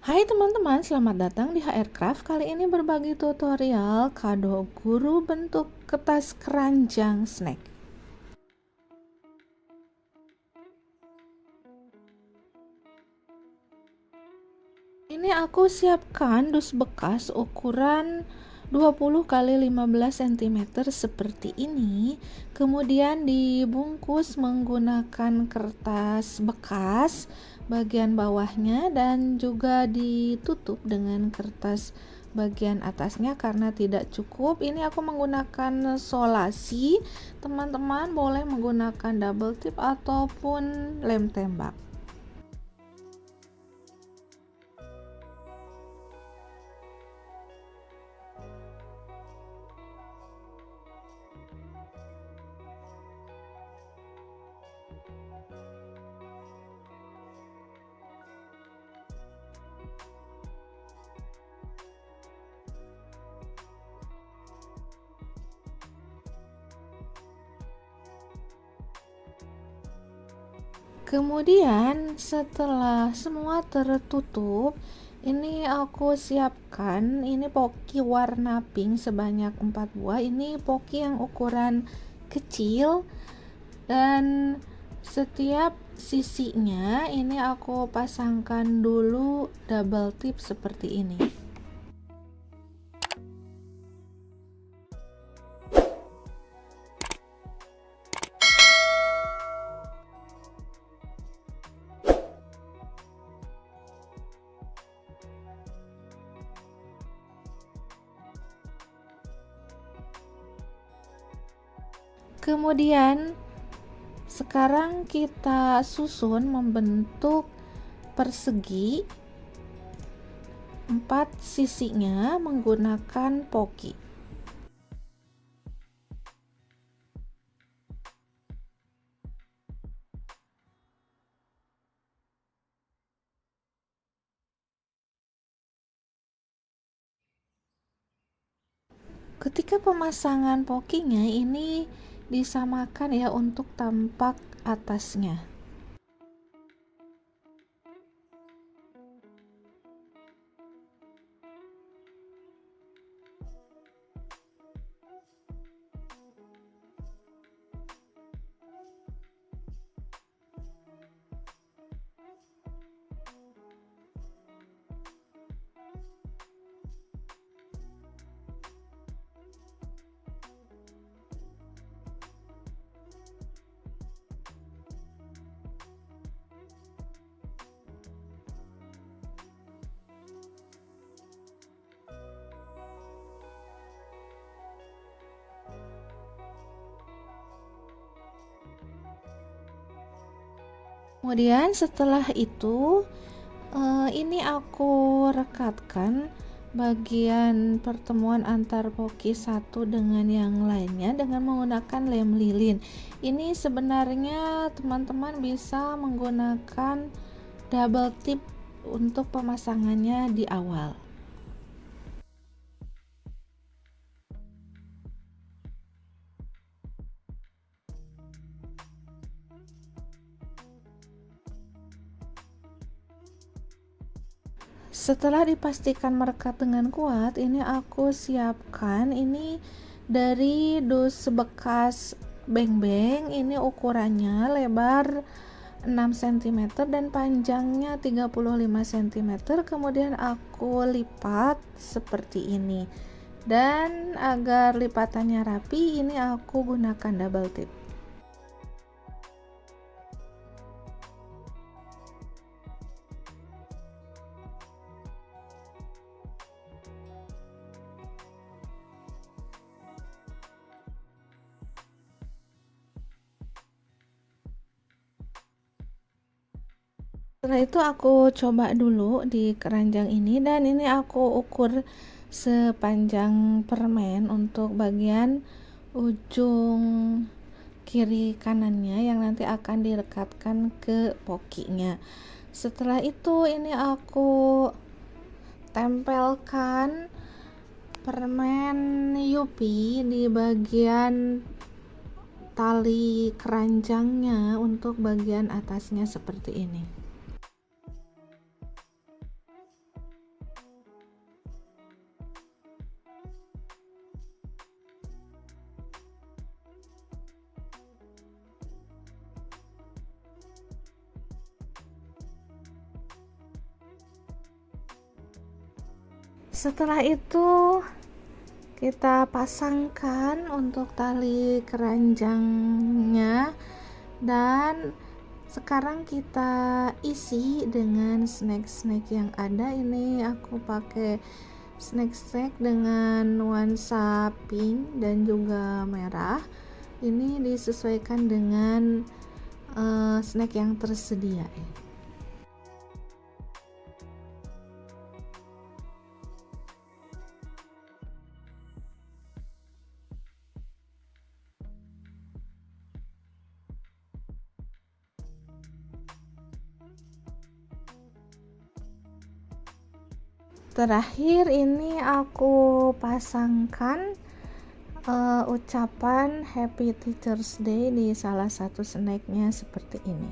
Hai teman-teman, selamat datang di HR Craft. Kali ini berbagi tutorial kado guru bentuk kertas keranjang snack. Ini aku siapkan dus bekas ukuran 20 kali 15 cm seperti ini. Kemudian dibungkus menggunakan kertas bekas bagian bawahnya dan juga ditutup dengan kertas bagian atasnya karena tidak cukup. Ini aku menggunakan solasi. Teman-teman boleh menggunakan double tip ataupun lem tembak. Kemudian setelah semua tertutup, ini aku siapkan ini poki warna pink sebanyak 4 buah. Ini poki yang ukuran kecil dan setiap sisinya ini aku pasangkan dulu double tip seperti ini. Kemudian sekarang kita susun membentuk persegi 4 sisinya menggunakan poki. Ketika pemasangan pokinya ini disamakan ya untuk tampak atasnya. Kemudian setelah itu ini aku rekatkan bagian pertemuan antar poki satu dengan yang lainnya dengan menggunakan lem lilin. Ini sebenarnya teman-teman bisa menggunakan double tip untuk pemasangannya di awal. Setelah dipastikan merekat dengan kuat, ini aku siapkan ini dari dus bekas beng-beng. Ini ukurannya lebar 6 cm dan panjangnya 35 cm. Kemudian aku lipat seperti ini. Dan agar lipatannya rapi, ini aku gunakan double tip. Setelah itu aku coba dulu di keranjang ini dan ini aku ukur sepanjang permen untuk bagian ujung kiri kanannya yang nanti akan direkatkan ke pokinya. Setelah itu ini aku tempelkan permen Yupi di bagian tali keranjangnya untuk bagian atasnya seperti ini. Setelah itu kita pasangkan untuk tali keranjangnya, dan sekarang kita isi dengan snack-snack yang ada. Ini aku pakai snack dengan nuansa pink dan juga merah. Ini disesuaikan dengan snack yang tersedia. Terakhir ini aku pasangkan ucapan Happy Teachers Day di salah satu snacknya seperti ini.